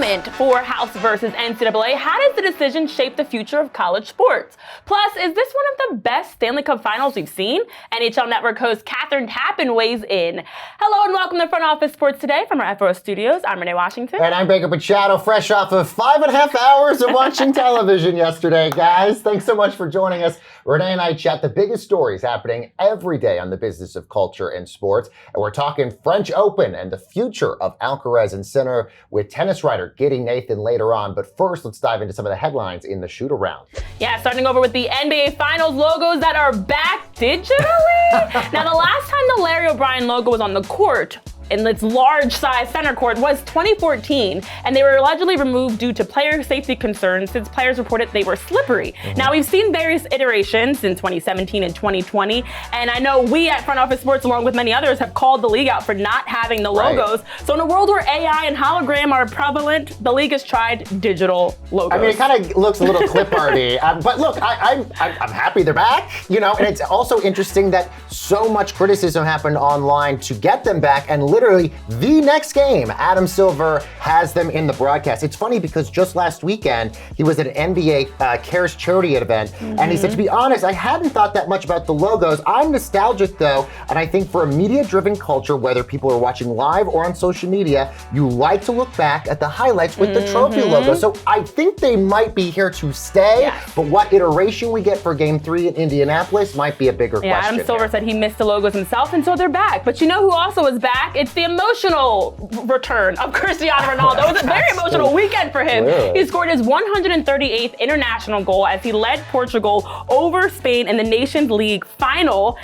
settlement for House versus NCAA. How does the decision shape the future of college sports? Plus, is this one of the best Stanley Cup Finals we've seen? NHL Network host Kathryn Tappen weighs in. Hello and welcome to Front Office Sports Today from our FO studios. I'm Renee Washington. And I'm Machado, fresh off of 5.5 hours of watching television yesterday, guys. Thanks so much for joining us. Renee and I chat the biggest stories happening every day on the business of culture and sports. And we're talking French Open and the future of Alcaraz and Sinner with tennis writer Giri Nathan later on. But first, let's dive into some of the headlines in the shoot-around. Yeah, starting over with the NBA Finals logos that are back digitally. Now, the last time the Larry O'Brien logo was on the court in its large-size center court was 2014, and they were allegedly removed due to player safety concerns since players reported they were slippery. Now, we've seen various iterations in 2017 and 2020, and I know we at Front Office Sports, along with many others, have called the league out for not having the logos. So in a world where AI and hologram are prevalent, the league has tried digital logos. I mean, it kind of looks a little clip arty, but look, I'm happy they're back, and it's also interesting that so much criticism happened online to get them back, and literally the next game, Adam Silver has them in the broadcast. It's funny because just last weekend, he was at an NBA Cares charity event, and he said, to be honest, I hadn't thought that much about the logos. I'm nostalgic though, and I think for a media-driven culture, whether people are watching live or on social media, you like to look back at the highlights with the trophy logo. So I think they might be here to stay, but what iteration we get for Game 3 in Indianapolis might be a bigger question. Adam Silver said he missed the logos himself, and so they're back. But you know who also is back? It's the emotional return of Cristiano Ronaldo. It was a very emotional weekend for him. Really? He scored his 138th international goal as he led Portugal over Spain in the Nations League final.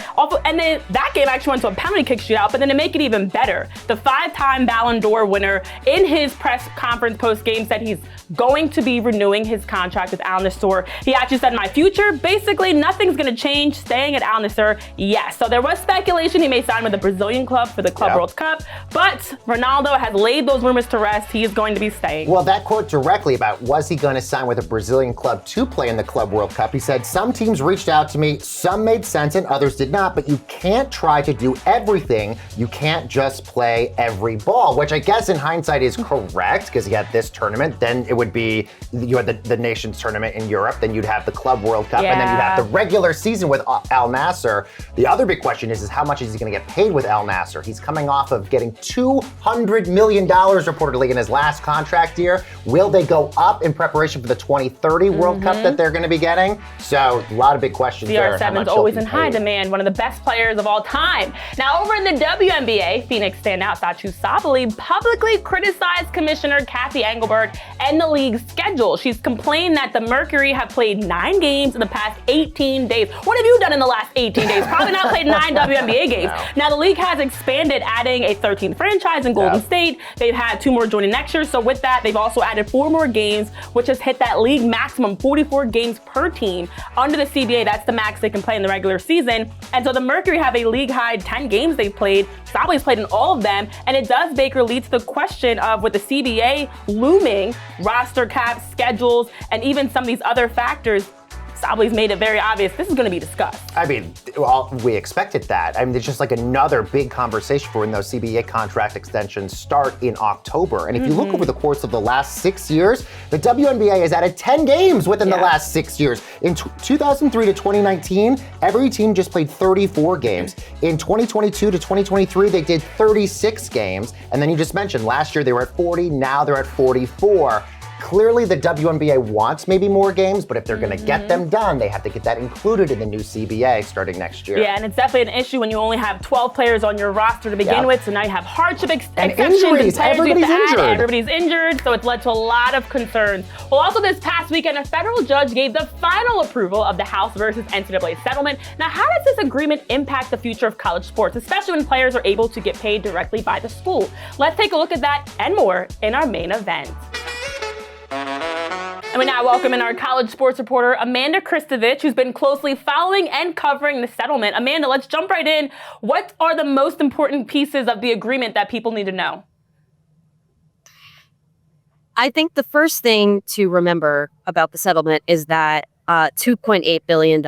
And then that game actually went to a penalty kick shootout, but then to make it even better, the 5-time Ballon d'Or winner in his press conference post-game said he's going to be renewing his contract with Al Nassr. He actually said, my future, basically nothing's going to change, staying at Al Nassr, yes. So there was speculation he may sign with the Brazilian club for the Club World Cup. But Ronaldo has laid those rumors to rest. He is going to be staying. Well, that quote directly about was he going to sign with a Brazilian club to play in the Club World Cup, he said, some teams reached out to me, some made sense and others did not, but you can't try to do everything. You can't just play every ball, which I guess in hindsight is correct because you had this tournament, then it would be, you had the Nations tournament in Europe, then you'd have the Club World Cup, and then you'd have the regular season with Al Nassr. The other big question is how much is he going to get paid with Al Nassr? He's coming off of getting $200 million reportedly in his last contract year. Will they go up in preparation for the 2030 World Cup that they're going to be getting? So a lot of big questions there. CR7's always in high demand, one of the best players of all time. Now over in the WNBA, Phoenix standout Satou Sabally publicly criticized Commissioner Kathy Engelbert and the league's schedule. She's complained that the Mercury have played 9 games in the past 18 days. What have you done in the last 18 days? Probably not played 9 WNBA games. No. Now the league has expanded, adding a 13th franchise in Golden State. They've had 2 more joining next year. So with that, they've also added 4 more games, which has hit that league maximum 44 games per team. Under the CBA, that's the max they can play in the regular season. And so the Mercury have a league high 10 games they've played. Sabally's played in all of them. And it does, Baker, lead to the question of, with the CBA looming, roster cap, schedules, and even some of these other factors, Sabally's made it very obvious this is going to be discussed. I mean, well, we expected that. I mean, it's just like another big conversation for when those CBA contract extensions start in October. And if you look over the course of the last 6 years, the WNBA has added 10 games within the last 6 years. In 2003 to 2019, every team just played 34 games. In 2022 to 2023, they did 36 games. And then you just mentioned last year they were at 40, now they're at 44. Clearly, the WNBA wants maybe more games, but if they're going to get them done, they have to get that included in the new CBA starting next year. Yeah, and it's definitely an issue when you only have 12 players on your roster to begin with, so now you have hardship exceptions. Injuries. Everybody's injured, so it's led to a lot of concerns. Well, also this past weekend, a federal judge gave the final approval of the House versus NCAA settlement. Now, how does this agreement impact the future of college sports, especially when players are able to get paid directly by the school? Let's take a look at that and more in our main event. And we now welcome in our college sports reporter, Amanda Christovich, who's been closely following and covering the settlement. Amanda, let's jump right in. What are the most important pieces of the agreement that people need to know? I think the first thing to remember about the settlement is that $2.8 billion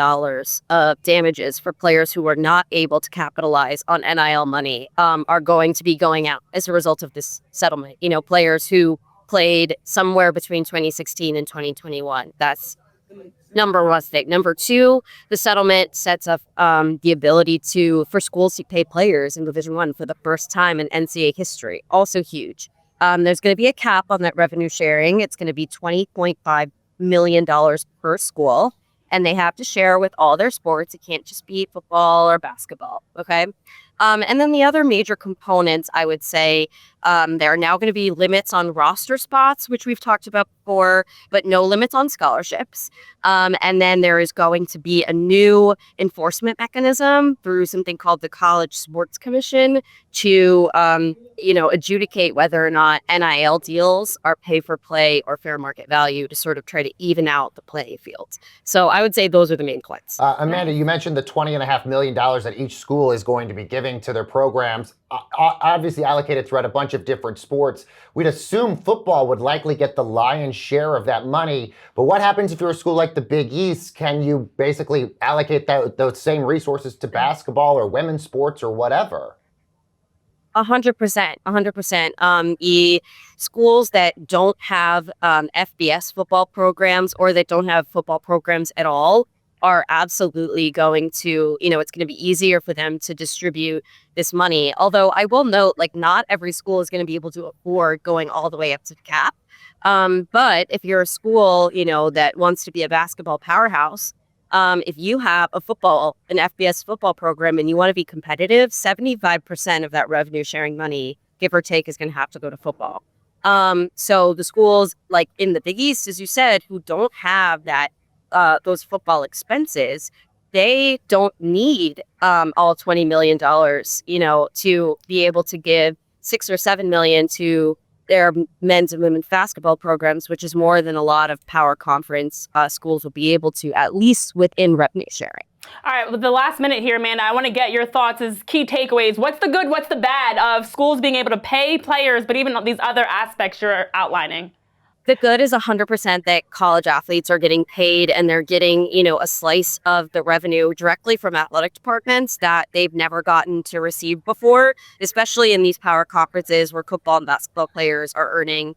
of damages for players who were not able to capitalize on NIL money are going to be going out as a result of this settlement. You know, players who played somewhere between 2016 and 2021. That's number one thing. Number two, the settlement sets up the ability for schools to pay players in Division I for the first time in NCAA history. Also huge. There's going to be a cap on that revenue sharing. It's going to be $20.5 million per school, and they have to share with all their sports. It can't just be football or basketball, okay? And then the other major components, I would say, there are now going to be limits on roster spots, which we've talked about before, but no limits on scholarships. And then there is going to be a new enforcement mechanism through something called the College Sports Commission to, adjudicate whether or not NIL deals are pay for play or fair market value to sort of try to even out the playing field. So I would say those are the main points. Amanda, you mentioned the $20.5 million that each school is going to be giving to their programs, obviously allocated throughout a bunch of different sports. We'd assume football would likely get the lion's share of that money. But what happens if you're a school like the Big East? Can you basically allocate those same resources to basketball or women's sports or whatever? 100%. Schools that don't have FBS football programs or that don't have football programs at all are absolutely going to, it's going to be easier for them to distribute this money. Although I will note, not every school is going to be able to afford going all the way up to the cap. But if you're a school, that wants to be a basketball powerhouse, if you have an FBS football program and you want to be competitive, 75% of that revenue sharing money, give or take, is going to have to go to football. So the schools like in the Big East, as you said, who don't have those football expenses, they don't need all $20 million, to be able to give $6 or $7 million to their men's and women's basketball programs, which is more than a lot of power conference schools will be able to, at least within revenue sharing. All right, with the last minute here, Amanda, I want to get your thoughts as key takeaways. What's the good, what's the bad of schools being able to pay players, but even these other aspects you're outlining? The good is 100% that college athletes are getting paid and they're getting, a slice of the revenue directly from athletic departments that they've never gotten to receive before, especially in these power conferences where football and basketball players are earning,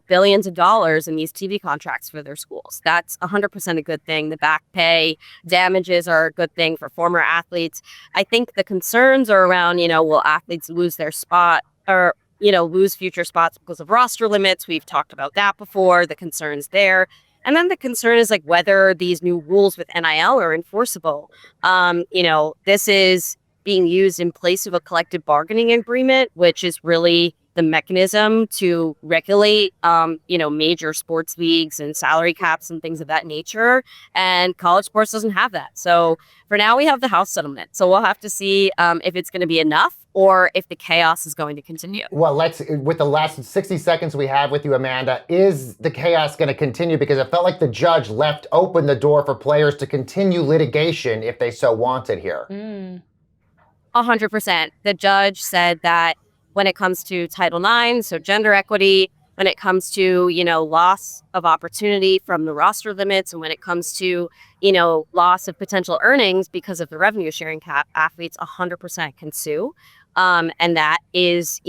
billions of dollars in these TV contracts for their schools. That's 100% a good thing. The back pay damages are a good thing for former athletes. I think the concerns are around, will athletes lose their spot or lose future spots because of roster limits. We've talked about that before, the concerns there. And then the concern is whether these new rules with NIL are enforceable. This is being used in place of a collective bargaining agreement, which is really the mechanism to regulate, major sports leagues and salary caps and things of that nature. And college sports doesn't have that. So for now, we have the House settlement. So we'll have to see if it's going to be enough or if the chaos is going to continue. Well, with the last 60 seconds we have with you, Amanda, is the chaos going to continue? Because it felt like the judge left open the door for players to continue litigation if they so wanted here. 100%. The judge said that when it comes to Title IX, so gender equity, when it comes to, loss of opportunity from the roster limits, and when it comes to, loss of potential earnings because of the revenue sharing cap, athletes 100% can sue. And that is,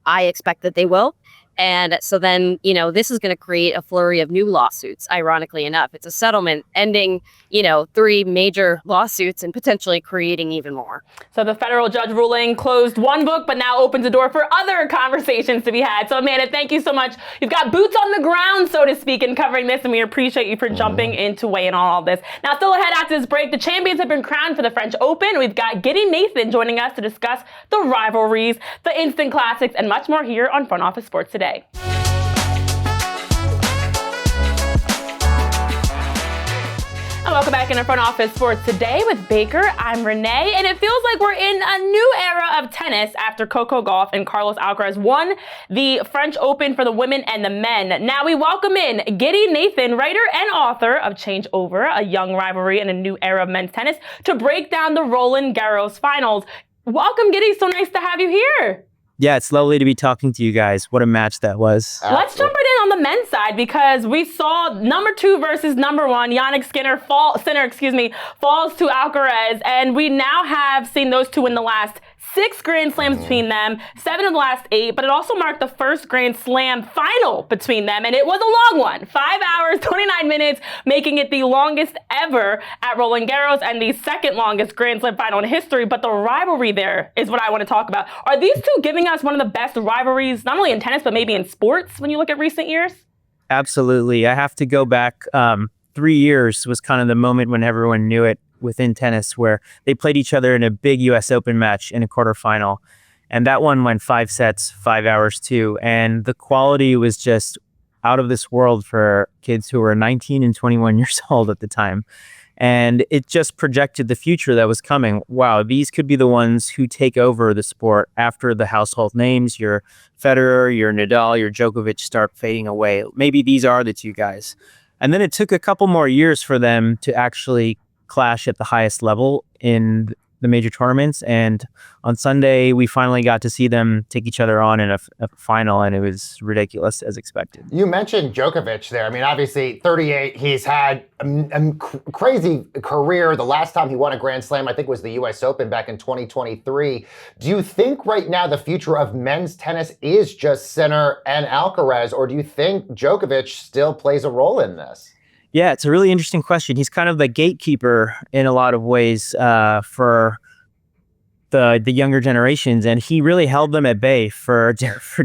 I expect that they will. And so then, this is going to create a flurry of new lawsuits, ironically enough. It's a settlement ending, 3 major lawsuits and potentially creating even more. So the federal judge ruling closed one book, but now opens the door for other conversations to be had. So Amanda, thank you so much. You've got boots on the ground, so to speak, in covering this, and we appreciate you for jumping in to weigh in on all this. Now, still ahead after this break, the champions have been crowned for the French Open. We've got Giri Nathan joining us to discuss the rivalries, the instant classics, and much more here on Front Office Sports Today. And welcome back into Front Office Sports Today with Baker. I'm Renee, and it feels like we're in a new era of tennis after Coco Gauff and Carlos Alcaraz won the French Open for the women and the men. Now we welcome in Giri Nathan, writer and author of Change Over, a young rivalry and a new era of men's tennis, to break down the Roland Garros finals. Welcome, Giri. So nice to have you here. Yeah, it's lovely to be talking to you guys. What a match that was. Let's jump right in on the men's side because we saw number 2 versus number 1. Jannik falls to Alcaraz, and we now have seen those two in the last 6 Grand Slams between them, 7 of the last 8, but it also marked the first Grand Slam final between them, and it was a long one, 5 hours, 29 minutes, making it the longest ever at Roland Garros and the second longest Grand Slam final in history. But the rivalry there is what I want to talk about. Are these two giving us one of the best rivalries, not only in tennis, but maybe in sports when you look at recent years? Absolutely. I have to go back 3 years was kind of the moment when everyone knew it within tennis, where they played each other in a big US Open match in a quarterfinal. And that one went 5 sets, 5 hours too. And the quality was just out of this world for kids who were 19 and 21 years old at the time. And it just projected the future that was coming. Wow, these could be the ones who take over the sport after the household names, your Federer, your Nadal, your Djokovic start fading away. Maybe these are the two guys. And then it took a couple more years for them to actually clash at the highest level in the major tournaments. And on Sunday, we finally got to see them take each other on in a final, and it was ridiculous as expected. You mentioned Djokovic there. I mean, obviously, 38, he's had a crazy career. The last time he won a Grand Slam, I think, was the US Open back in 2023. Do you think right now the future of men's tennis is just Sinner and Alcaraz, or do you think Djokovic still plays a role in this? Yeah, it's a really interesting question. He's kind of the gatekeeper in a lot of ways for the younger generations, and he really held them at bay for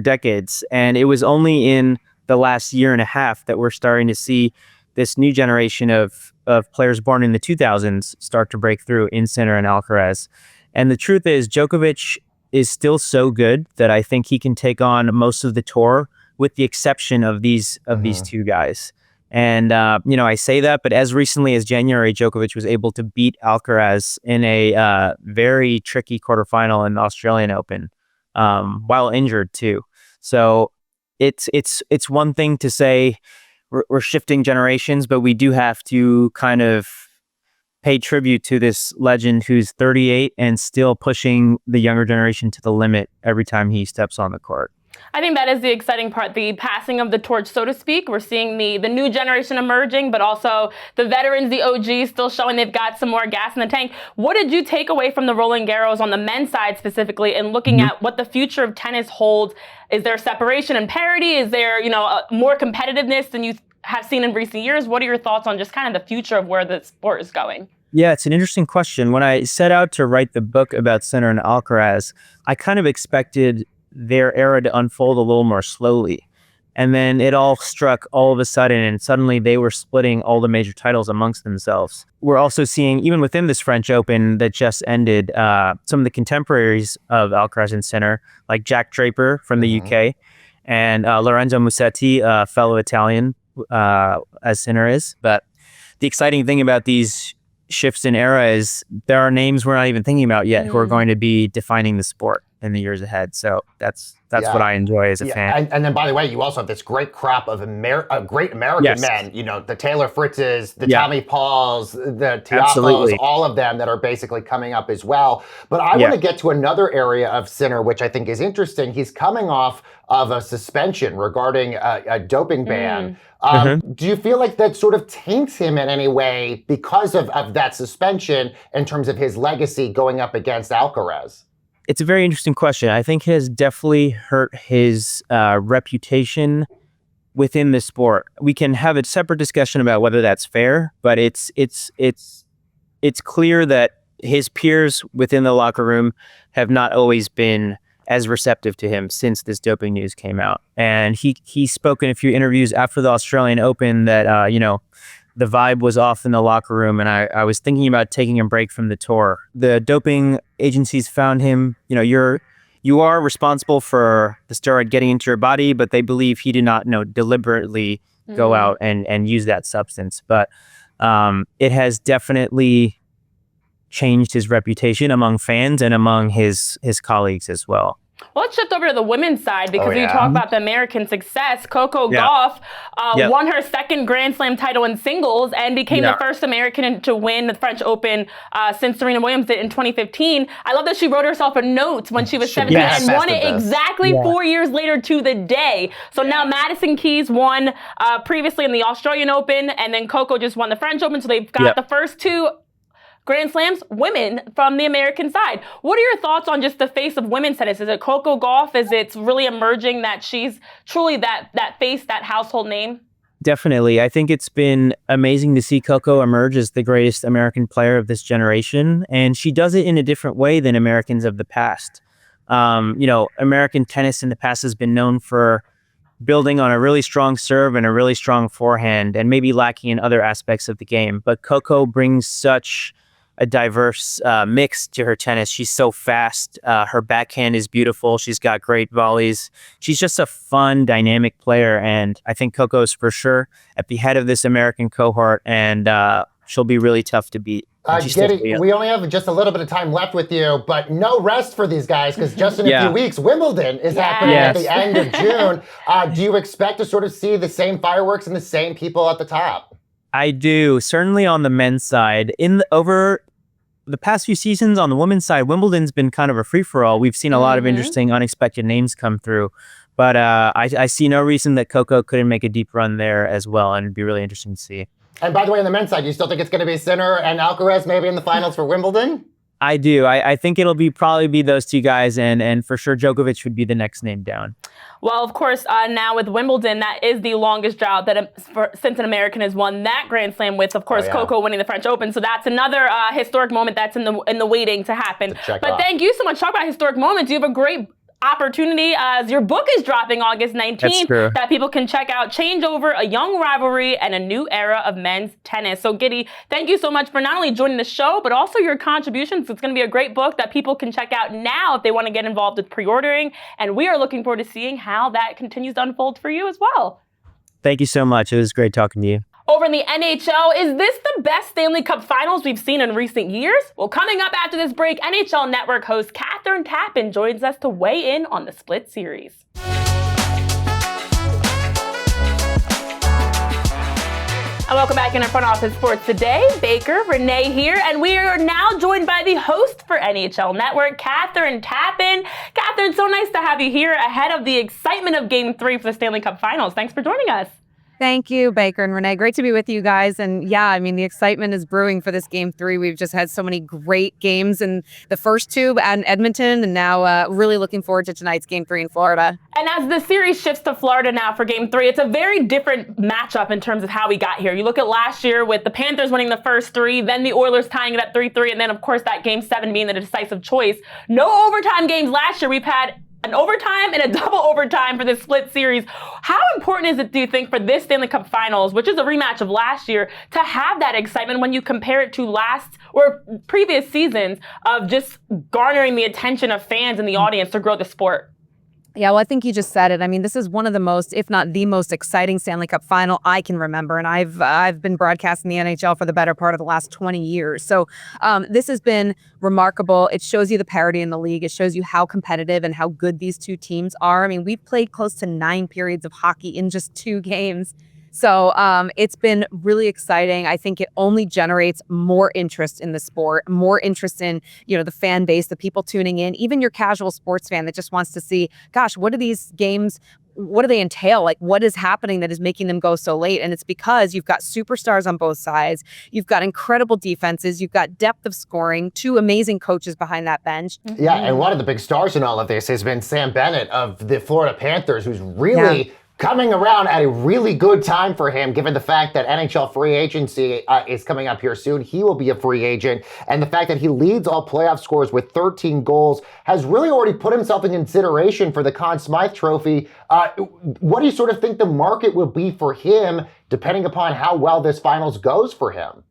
decades. And it was only in the last year and a half that we're starting to see this new generation of players born in the 2000s start to break through in Sinner and Alcaraz. And the truth is, Djokovic is still so good that I think he can take on most of the tour, with the exception of these two guys. And, I say that, but as recently as January, Djokovic was able to beat Alcaraz in a very tricky quarterfinal in the Australian Open, while injured too. So it's one thing to say we're shifting generations, but we do have to kind of pay tribute to this legend who's 38 and still pushing the younger generation to the limit every time he steps on the court. I think that is the exciting part, the passing of the torch, so to speak. We're seeing the new generation emerging, but also the veterans, the OGs, still showing they've got some more gas in the tank. What did you take away from the Roland Garros on the men's side specifically, and looking at what the future of tennis holds? Is there separation and parity? Is there, more competitiveness than you have seen in recent years? What are your thoughts on just kind of the future of where the sport is going? Yeah, it's an interesting question. When I set out to write the book about Sinner and Alcaraz, I kind of expected their era to unfold a little more slowly. And then it all struck all of a sudden, and suddenly they were splitting all the major titles amongst themselves. We're also seeing, even within this French Open that just ended, some of the contemporaries of Alcaraz and Sinner, like Jack Draper from the UK, and Lorenzo Musetti, a fellow Italian, as Sinner is. But the exciting thing about these shifts in era is there are names we're not even thinking about yet who are going to be defining the sport in the years ahead. So that's what I enjoy as a fan. And then, by the way, you also have this great crop of great American men, the Taylor Fritzes, the Tommy Pauls, the Tiafos, all of them that are basically coming up as well. But I want to get to another area of Sinner, which I think is interesting. He's coming off of a suspension regarding a doping ban. Do you feel like that sort of taints him in any way because of that suspension in terms of his legacy going up against Alcaraz? It's a very interesting question. I think it has definitely hurt his reputation within the sport. We can have a separate discussion about whether that's fair, but it's clear that his peers within the locker room have not always been as receptive to him since this doping news came out. And he spoke in a few interviews after the Australian Open that the vibe was off in the locker room, and I was thinking about taking a break from the tour. The doping agencies found him, you are responsible for the steroid getting into your body, but they believe he did not deliberately go out and use that substance. But it has definitely changed his reputation among fans and among his colleagues as well. Well, let's shift over to the women's side, because you talk about the American success. Coco Gauff won her second Grand Slam title in singles and became the first American to win the French Open since Serena Williams did in 2015. I love that she wrote herself a note when she was 17 and won it exactly 4 years later to the day. So now Madison Keys won previously in the Australian Open, and then Coco just won the French Open. So they've got the first two Grand Slams, women from the American side. What are your thoughts on just the face of women's tennis? Is it Coco Gauff? Is it really emerging that she's truly that face, that household name? Definitely. I think it's been amazing to see Coco emerge as the greatest American player of this generation. And she does it in a different way than Americans of the past. American tennis in the past has been known for building on a really strong serve and a really strong forehand and maybe lacking in other aspects of the game. But Coco brings such a diverse mix to her tennis. She's so fast. Her backhand is beautiful. She's got great volleys. She's just a fun, dynamic player. And I think Coco's for sure at the head of this American cohort, and she'll be really tough to beat. Giri, we only have just a little bit of time left with you, but no rest for these guys because just in a few weeks, Wimbledon is happening at the end of June. Do you expect to sort of see the same fireworks and the same people at the top? I do, certainly on the men's side. Over the past few seasons on the women's side, Wimbledon's been kind of a free-for-all. We've seen a lot of interesting, unexpected names come through. But I see no reason that Coco couldn't make a deep run there as well, and it'd be really interesting to see. And by the way, on the men's side, do you still think it's going to be Sinner and Alcaraz maybe in the finals for Wimbledon? I do. I think it'll probably be those two guys, and for sure Djokovic would be the next name down. Well, of course, now with Wimbledon, that is the longest drought that since an American has won that Grand Slam with, of course, Coco winning the French Open. So that's another historic moment that's in the waiting to happen. But thank you so much. Talk about historic moments. You have a great opportunity as your book is dropping August 19th that people can check out. Change Over, A Young Rivalry and a New Era of Men's Tennis. So Giri, thank you so much for not only joining the show, but also your contributions. It's going to be a great book that people can check out now if they want to get involved with pre-ordering. And we are looking forward to seeing how that continues to unfold for you as well. Thank you so much. It was great talking to you. Over in the NHL, is this the best Stanley Cup Finals we've seen in recent years? Well, coming up after this break, NHL Network host Kathryn Tappen joins us to weigh in on the split series. And welcome back in our Front Office Sports today. Baker, Renee here, and we are now joined by the host for NHL Network, Kathryn Tappen. Kathryn, so nice to have you here ahead of the excitement of Game 3 for the Stanley Cup Finals. Thanks for joining us. Thank you, Baker and Renee. Great to be with you guys. And yeah, I mean, the excitement is brewing for this Game 3. We've just had so many great games in the first two and Edmonton, and now really looking forward to tonight's Game 3 in Florida. And as the series shifts to Florida now for Game 3, it's a very different matchup in terms of how we got here. You look at last year with the Panthers winning the first three, then the Oilers tying it at 3-3, and then, of course, that Game 7 being the decisive choice. No overtime games last year. We've had an overtime and a double overtime for this split series. How important is it, do you think, for this Stanley Cup Finals, which is a rematch of last year, to have that excitement when you compare it to last or previous seasons of just garnering the attention of fans and the audience to grow the sport? Yeah, well, I think you just said it. I mean, this is one of the most, if not the most exciting Stanley Cup Final I can remember. And I've been broadcasting the NHL for the better part of the last 20 years. So this has been remarkable. It shows you the parity in the league. It shows you how competitive and how good these two teams are. I mean, we've played close to 9 periods of hockey in just 2 games. So it's been really exciting. I think it only generates more interest in the sport, more interest in, the fan base, the people tuning in, even your casual sports fan that just wants to see, gosh, what are these games? What do they entail? Like, what is happening that is making them go so late? And it's because you've got superstars on both sides. You've got incredible defenses. You've got depth of scoring, 2 amazing coaches behind that bench. Yeah, and one of the big stars in all of this has been Sam Bennett of the Florida Panthers, who's really coming around at a really good time for him, given the fact that NHL free agency is coming up here soon. He will be a free agent. And the fact that he leads all playoff scores with 13 goals has really already put himself in consideration for the Conn Smythe Trophy. What do you sort of think the market will be for him, depending upon how well this finals goes for him?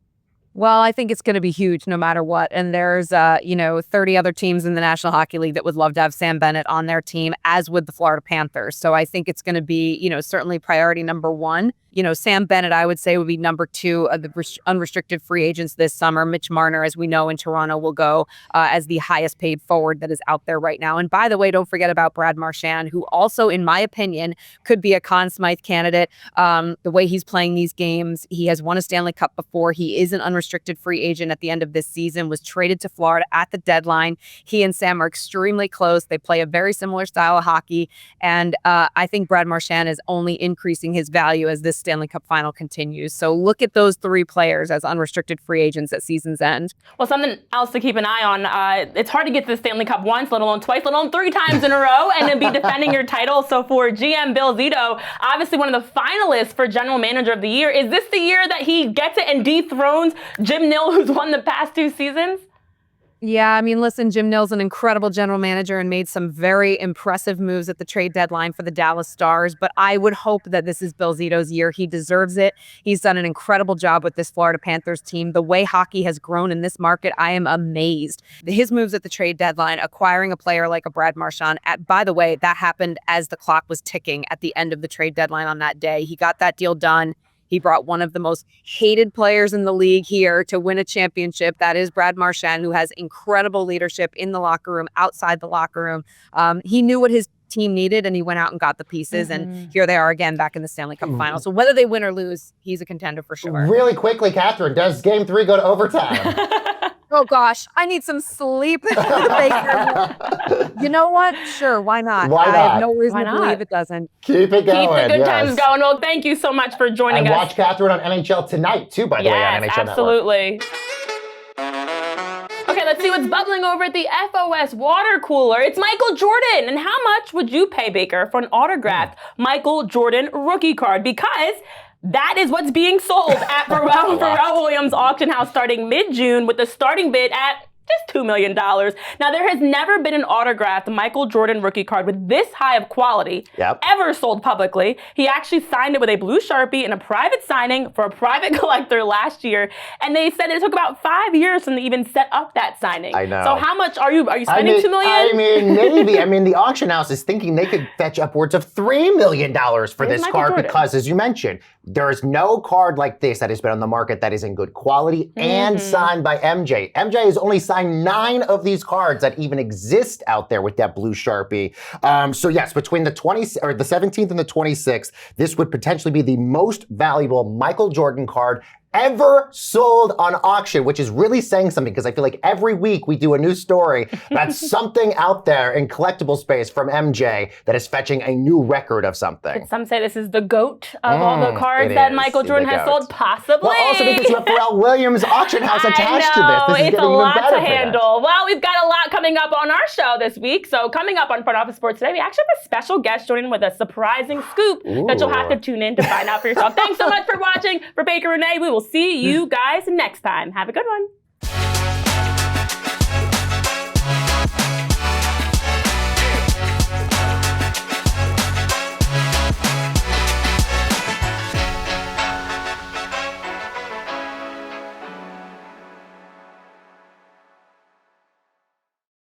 Well, I think it's going to be huge no matter what. And there's, 30 other teams in the National Hockey League that would love to have Sam Bennett on their team, as would the Florida Panthers. So I think it's going to be, certainly priority number 1. Sam Bennett, I would say, would be number 2 of the unrestricted free agents this summer. Mitch Marner, as we know, in Toronto, will go as the highest paid forward that is out there right now. And by the way, don't forget about Brad Marchand, who also, in my opinion, could be a Conn Smythe candidate. The way he's playing these games, he has won a Stanley Cup before. He is an unrestricted free agent at the end of this season, was traded to Florida at the deadline. He and Sam are extremely close. They play a very similar style of hockey. And I think Brad Marchand is only increasing his value as this Stanley Cup Final continues. So look at those 3 players as unrestricted free agents at season's end. Well, something else to keep an eye on. It's hard to get to the Stanley Cup once, let alone twice, let alone 3 times in a row, and then be defending your title. So for GM Bill Zito, obviously one of the finalists for General Manager of the Year, is this the year that he gets it and dethrones Jim Nill, who's won the past 2 seasons? Yeah, I mean, listen, Jim Nill's an incredible general manager and made some very impressive moves at the trade deadline for the Dallas Stars, but I would hope that this is Bill Zito's year. He deserves it. He's done an incredible job with this Florida Panthers team. The way hockey has grown in this market, I am amazed. His moves at the trade deadline, acquiring a player like a Brad Marchand, by the way, that happened as the clock was ticking at the end of the trade deadline on that day. He got that deal done. He brought one of the most hated players in the league here to win a championship. That is Brad Marchand, who has incredible leadership in the locker room, outside the locker room. He knew what his team needed, and he went out and got the pieces. And here they are again back in the Stanley Cup Final. So whether they win or lose, he's a contender for sure. Really quickly, Kathryn, does Game 3 go to overtime? Oh, gosh, I need some sleep. Baker. You know what? Sure, why not? Why not? I have no reason to believe it doesn't. Keep it going. Keep the good times going. Well, thank you so much for joining us. And watch Kathryn on NHL tonight, too, by the way, on NHL absolutely. Okay, let's see what's bubbling over at the FOS water cooler. It's Michael Jordan. And how much would you pay, Baker, for an autographed Michael Jordan rookie card? Because that is what's being sold at Pharrell Williams auction house starting mid-June, with the starting bid at just $2 million. Now, there has never been an autographed Michael Jordan rookie card with this high of quality ever sold publicly. He actually signed it with a blue Sharpie in a private signing for a private collector last year. And they said it took about 5 years for them to even set up that signing. I know. So how much are you spending $2 million? I mean, maybe. I mean, the auction house is thinking they could fetch upwards of $3 million for this card Jordan. because, as you mentioned, there is no card like this that has been on the market that is in good quality and signed by MJ. MJ has only signed 9 of these cards that even exist out there with that blue Sharpie. So yes, between the 17th and the 26th, this would potentially be the most valuable Michael Jordan card ever sold on auction, which is really saying something, because I feel like every week we do a new story about something out there in collectible space from MJ that is fetching a new record of something. Some say this is the GOAT of all the cards that Michael Jordan has sold, possibly. Well, also because you have Pharrell Williams auction house attached to this. This is it's a lot better to handle. Well, we've got a lot coming up on our show this week. So coming up on Front Office Sports today, we actually have a special guest joining with a surprising scoop that you'll have to tune in to find out for yourself. Thanks so much for watching. For Baker Renee, we will see you guys next time. Have a good one.